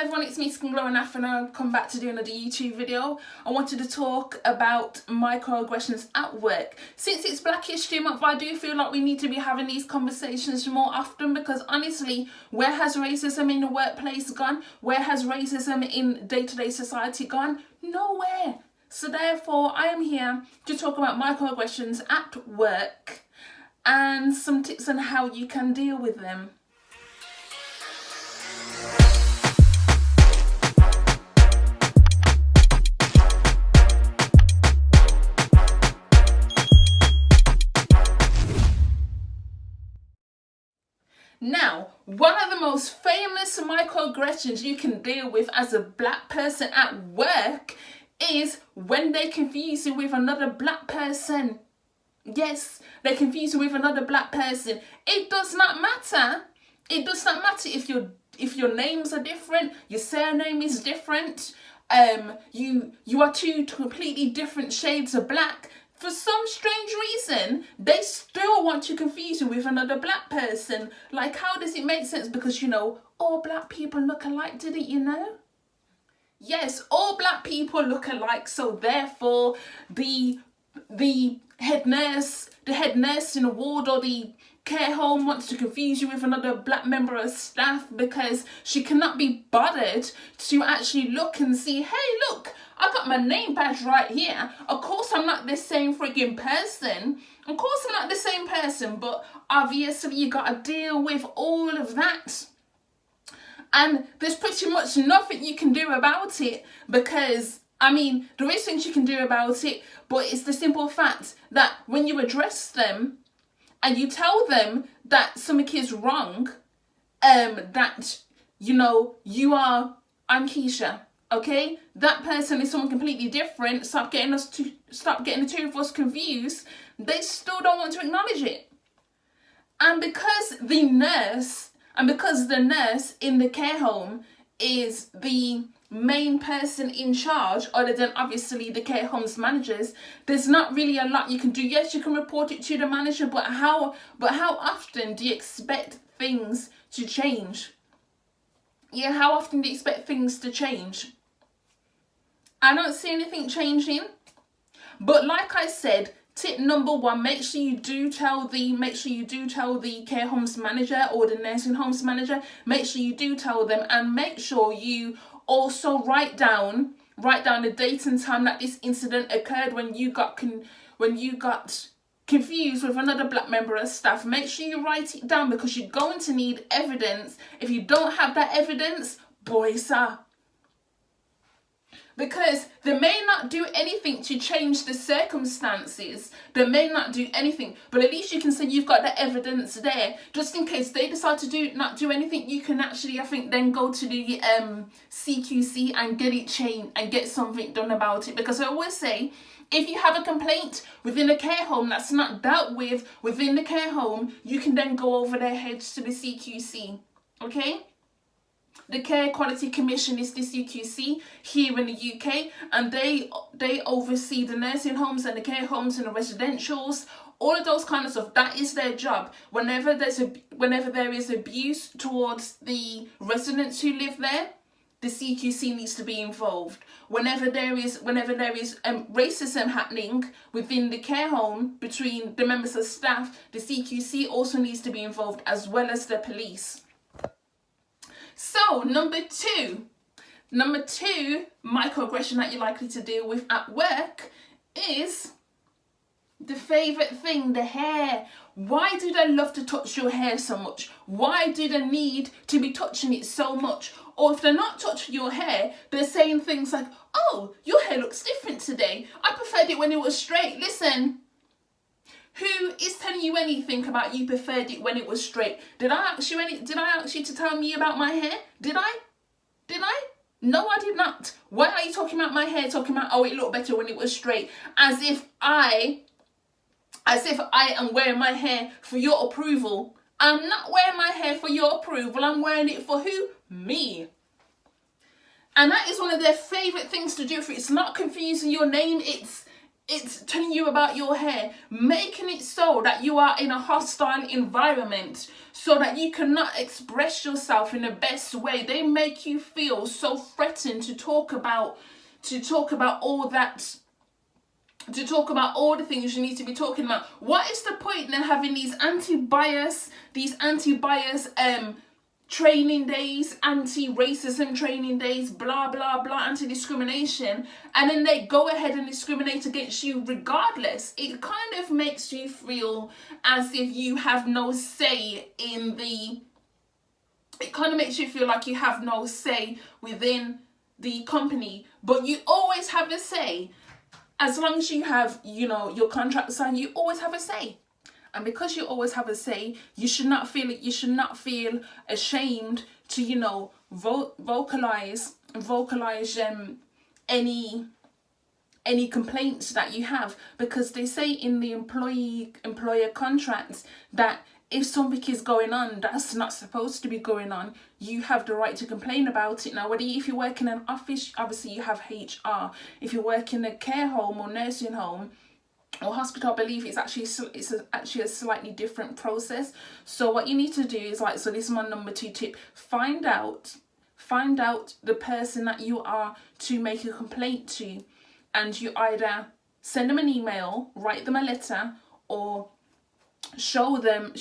everyone, it's me SkingloNafro and I've come back to do another YouTube video. I wanted to talk about microaggressions at work. Since it's Black History Month, I do feel like we need to be having these conversations more often, because honestly, where has racism in the workplace gone? Where has racism in day-to-day society gone? Nowhere. So therefore, I am here to talk about microaggressions at work and some tips on how you can deal with them. Now, one of the most famous microaggressions you can deal with as a black person at work is when they confuse you with another black person. Yes, they confuse you with another black person. It does not matter. It does not matter if your names are different, your surname is different, you are two completely different shades of black. For some strange reason, they still want to confuse you with another black person. Like, how does it make sense? Because, you know, all black people look alike, didn't you know? Yes, all black people look alike, so therefore the head nurse in a ward or the care home wants to confuse you with another black member of staff because she cannot be bothered to actually look and see, hey, look, I got my name badge right here. Of course I'm not the same frigging person. Of course I'm not the same person, but obviously you got to deal with all of that. And there's pretty much nothing you can do about it, because, I mean, there is things you can do about it, but it's the simple fact that when you address them and you tell them that something is wrong, that, you know, I'm Keisha, okay? That person is someone completely different. Stop getting the two of us confused. They still don't want to acknowledge it. And because the nurse in the care home is the main person in charge, other than obviously the care home's managers, there's not really a lot you can do. Yes, you can report it to the manager, but how often do you expect things to change? Yeah, how often do you expect things to change? I don't see anything changing. But like I said, tip number one, make sure you do tell the care home's manager or the nursing home's manager. Make sure you do tell them, and make sure you also write down the date and time that this incident occurred, when you got confused with another black member of staff. Make sure you write it down, because you're going to need evidence. If you don't have that evidence, boy, sir. Because they may not do anything to change the circumstances. They may not do anything, but at least you can say you've got the evidence there, just in case they decide to not do anything. You can actually, I think, then go to the CQC and get it changed and get something done about it. Because I always say, if you have a complaint within a care home that's not dealt with within the care home, you can then go over their heads to the CQC, okay? The Care Quality Commission is the CQC here in the UK, and they oversee the nursing homes and the care homes and the residentials, all of those kind of stuff. That is their job. Whenever there is abuse towards the residents who live there, the CQC needs to be involved. Whenever there is racism happening within the care home between the members of staff, the CQC also needs to be involved, as well as the police. So, number two microaggression that you're likely to deal with at work is the favourite thing, the hair. Why do they love to touch your hair so much? Why do they need to be touching it so much? Or if they're not touching your hair, they're saying things like, oh, your hair looks different today. I preferred it when it was straight. Listen. Who is telling you anything about you preferred it when it was straight? Did I ask you to tell me about my hair? Did I? No, I did not. Why are you talking about my hair? Talking about, oh, it looked better when it was straight. As if I am wearing my hair for your approval. I'm not wearing my hair for your approval. I'm wearing it for who? Me. And that is one of their favourite things to do. It's not confusing your name. it's telling you about your hair, making it so that you are in a hostile environment, so that you cannot express yourself in the best way. They make you feel so threatened to talk about all that, to talk about all the things you need to be talking about. What is the point in having these anti-bias training days, anti-racism training days, blah blah blah, anti-discrimination, and then they go ahead and discriminate against you regardless? It kind of makes you feel as if you have no say in the, it kind of makes you feel like you have no say within the company, but you always have a say. As long as you have, you know, your contract signed, you always have a say. And because you always have a say, you should not feel it. You should not feel ashamed to, you know, vocalize any complaints that you have, because they say in the employer contracts that if something is going on that's not supposed to be going on, you have the right to complain about it. Now, if you work in an office, obviously you have HR. If you work in a care home or nursing home or hospital, I believe it's actually a slightly different process. So what you need to do is, like, so this is my number 2 tip: find out the person that you are to make a complaint to, and you either send them an email, write them a letter, or show them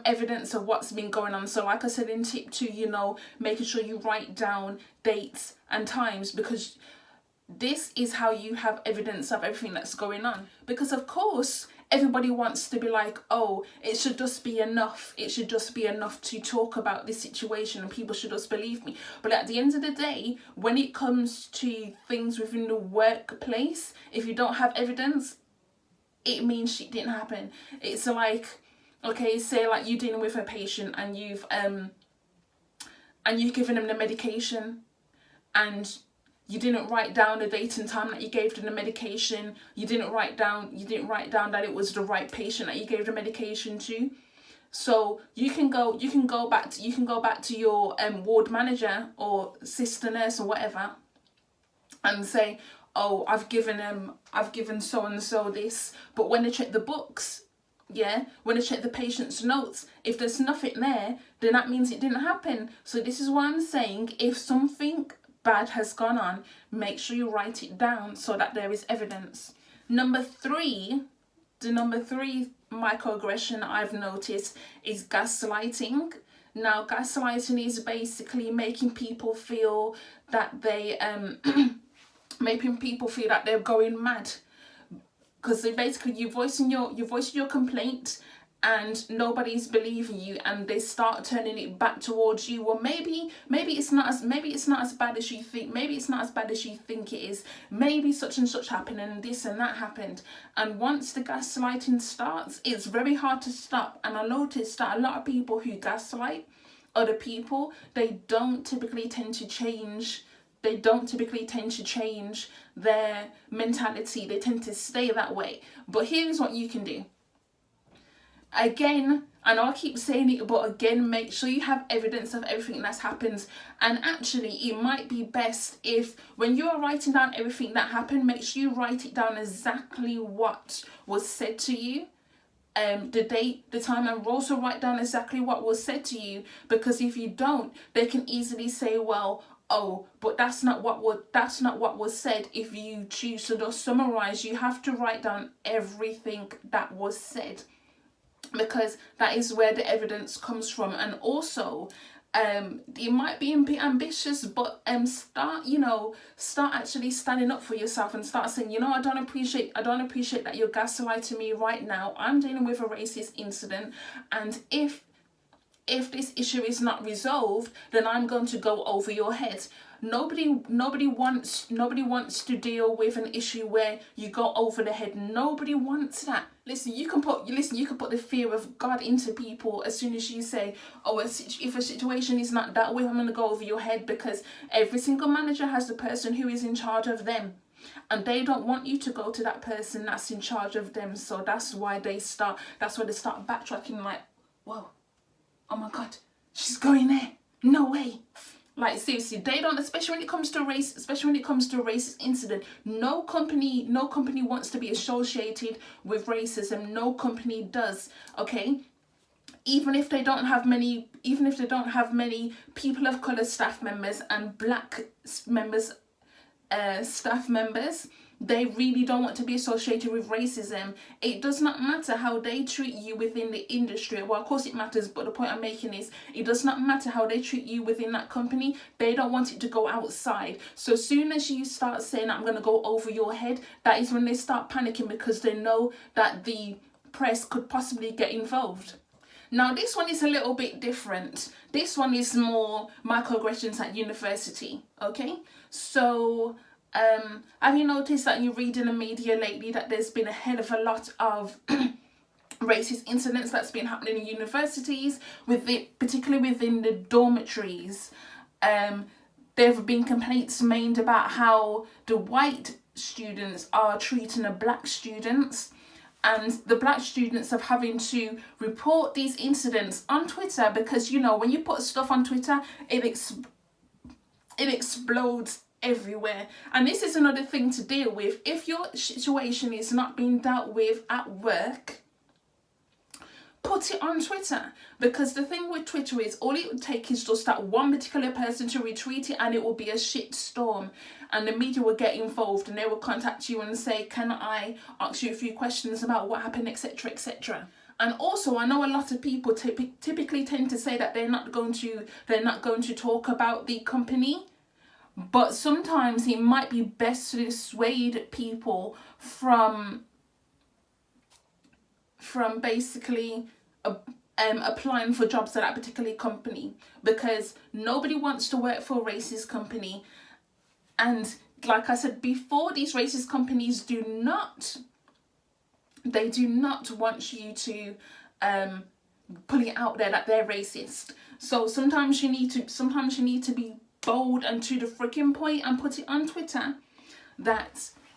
evidence of what's been going on. So like I said in tip 2, you know, making sure you write down dates and times, because this is how you have evidence of everything that's going on. Because of course everybody wants to be like, oh, it should just be enough. It should just be enough to talk about this situation and people should just believe me. But at the end of the day, when it comes to things within the workplace, if you don't have evidence, it means shit didn't happen. It's like, okay, say like you're dealing with a patient and you've given them the medication, and you didn't write down the date and time that you gave them the medication. You didn't write down that it was the right patient that you gave the medication to. So you can go back to your ward manager or sister nurse or whatever, and say, oh, I've given so and so this, but when they check the books, when they check the patient's notes, if there's nothing there, then that means it didn't happen. So this is what I'm saying: if something bad has gone on, make sure you write it down so that there is evidence. The number 3 microaggression I've noticed is gaslighting. Now, gaslighting is basically making people feel that they're going mad, because they basically, you're voicing your complaint and nobody's believing you, and they start turning it back towards you. Well, maybe it's not as bad as you think. Maybe it's not as bad as you think it is. Maybe such and such happened and this and that happened. And once the gaslighting starts, it's very hard to stop. And I noticed that a lot of people who gaslight other people, they don't typically tend to change their mentality. They tend to stay that way. But here's what you can do. Again, I know I keep saying it, but again, make sure you have evidence of everything that's happened. And actually, it might be best if, when you are writing down everything that happened, make sure you write it down exactly what was said to you. The date, the time, and also write down exactly what was said to you, because if you don't, they can easily say, well, oh, but that's not what was said. If you choose to just summarize, you have to write down everything that was said, because that is where the evidence comes from. And also, it might be ambitious, but start actually standing up for yourself and start saying, you know, I don't appreciate that you're gaslighting me right now. I'm dealing with a racist incident, and if this issue is not resolved, then I'm going to go over your head. Nobody wants to deal with an issue where you go over the head. Nobody wants that. Listen, you can put the fear of God into people as soon as you say, oh, if a situation is not that way, I'm going to go over your head, because every single manager has the person who is in charge of them, and they don't want you to go to that person that's in charge of them. So that's why they start backtracking, like, whoa, oh my God, she's going there. No way. Like seriously, they don't, especially when it comes to race, especially when it comes to a racist incident. No company wants to be associated with racism. No company does. Okay, even if they don't have many people of color staff members and black members, staff members, they really don't want to be associated with racism. It does not matter how they treat you within the industry. Well, of course it matters, but the point I'm making is it does not matter how they treat you within that company. They don't want it to go outside. So as soon as you start saying, I'm going to go over your head, that is when they start panicking, because they know that the press could possibly get involved. Now, this one is a little bit different. This one is more microaggressions at university, okay? So, have you noticed that you read in the media lately that there's been a hell of a lot of racist incidents that's been happening in universities, particularly within the dormitories? There have been complaints made about how the white students are treating the black students, and the black students are having to report these incidents on Twitter, because, you know, when you put stuff on Twitter, it explodes everywhere. And this is another thing to deal with. If your situation is not being dealt with at work, put it on Twitter, because the thing with Twitter is all it would take is just that one particular person to retweet it, and it will be a shit storm, and the media will get involved, and they will contact you and say, can I ask you a few questions about what happened, etc, etc. And also, I know a lot of people typically tend to say that they're not going to talk about the company, but sometimes it might be best to dissuade people from basically applying for jobs at that particular company, because nobody wants to work for a racist company. And like I said before, these racist companies do not want you to put it out there that they're racist. So sometimes you need to be bold and to the freaking point and put it on Twitter,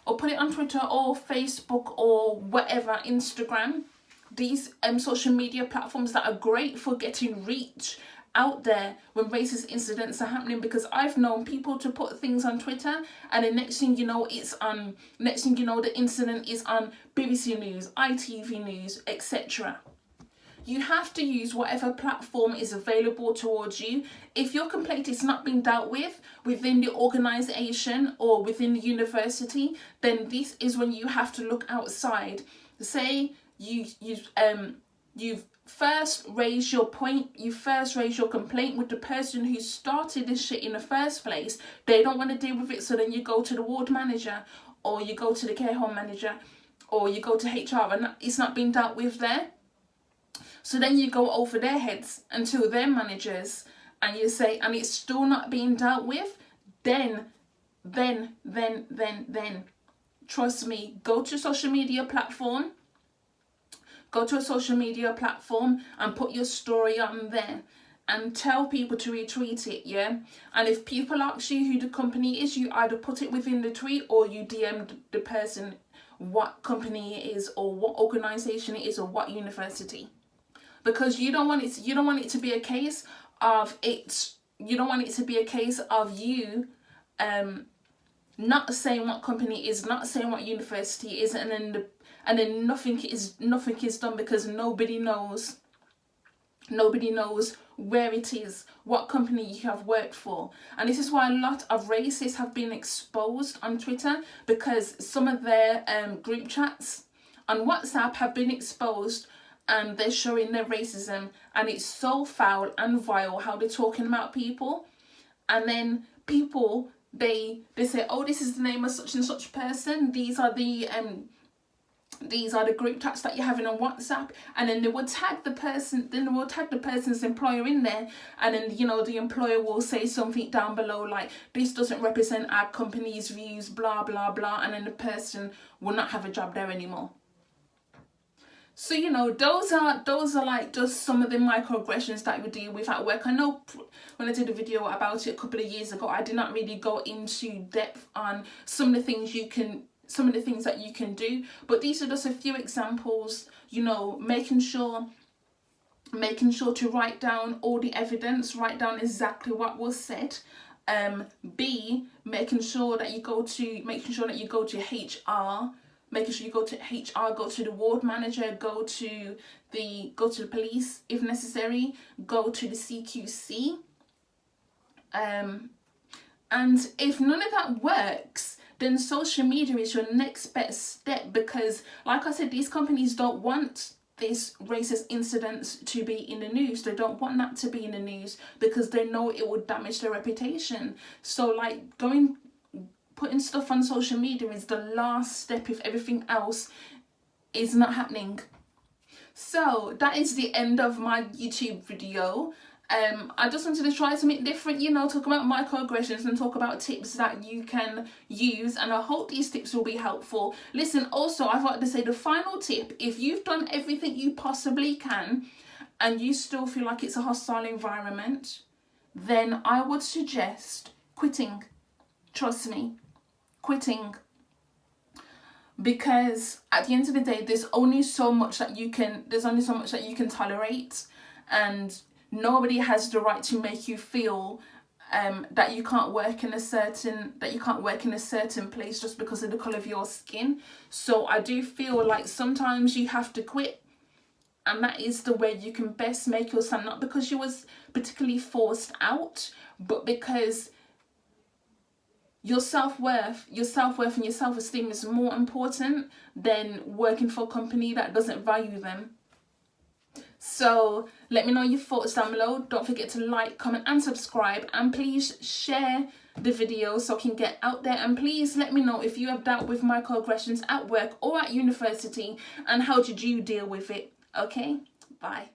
or put it on Twitter or Facebook or whatever, Instagram, these social media platforms that are great for getting reach out there when racist incidents are happening. Because I've known people to put things on Twitter, and the next thing you know, the incident is on BBC News, ITV News, etc. You have to use whatever platform is available towards you. If your complaint is not being dealt with within the organisation or within the university, then this is when you have to look outside. Say you've first raised your point, you first raise your complaint with the person who started this shit in the first place. They don't want to deal with it, so then you go to the ward manager, or you go to the care home manager, or you go to HR, and it's not being dealt with there. So then you go over their heads until they're managers, and you say, and it's still not being dealt with, then, trust me, go to a social media platform and put your story on there and tell people to retweet it, yeah? And if people ask you who the company is, you either put it within the tweet or you DM the person what company it is, or what organisation it is, or what university. Because you don't want it to be a case of you not saying what company it is, not saying what university it is, and then nothing is done, because nobody knows where it is, what company you have worked for. And this is why a lot of racists have been exposed on Twitter, because some of their group chats on WhatsApp have been exposed, and they're showing their racism, and it's so foul and vile how they're talking about people. And then people, they say, oh, this is the name of such and such person, these are the group chats that you're having on WhatsApp, and then they will tag the person's employer in there, and then, you know, the employer will say something down below like, this doesn't represent our company's views, blah blah blah, and then the person will not have a job there anymore. So, you know, those are like just some of the microaggressions that we deal with at work. I know when I did a video about it a couple of years ago, I did not really go into depth on some of the things that you can do, but these are just a few examples. You know, making sure making sure to write down all the evidence, write down exactly what was said. B, making sure that you go to HR, making sure you go to HR, go to the ward manager, go to the police if necessary, go to the CQC. And if none of that works, then social media is your next best step, because like I said, these companies don't want this racist incidents to be in the news. They don't want that to be in the news because they know it will damage their reputation. So like putting stuff on social media is the last step if everything else is not happening. So that is the end of my YouTube video. I just wanted to try something different, you know, talk about microaggressions and talk about tips that you can use, and I hope these tips will be helpful. Listen, also I've got to say the final tip: if you've done everything you possibly can and you still feel like it's a hostile environment, then I would suggest quitting. Trust me, quitting. Because at the end of the day, there's only so much that you can tolerate, and nobody has the right to make you feel that you can't work in a certain place just because of the colour of your skin. So I do feel like sometimes you have to quit, and that is the way you can best make your stand, not because you was particularly forced out, but because your self-worth and your self-esteem is more important than working for a company that doesn't value them. So let me know your thoughts down below. Don't forget to like, comment and subscribe, and please share the video so I can get out there. And please let me know if you have dealt with microaggressions at work or at university, and how did you deal with it. Okay, bye.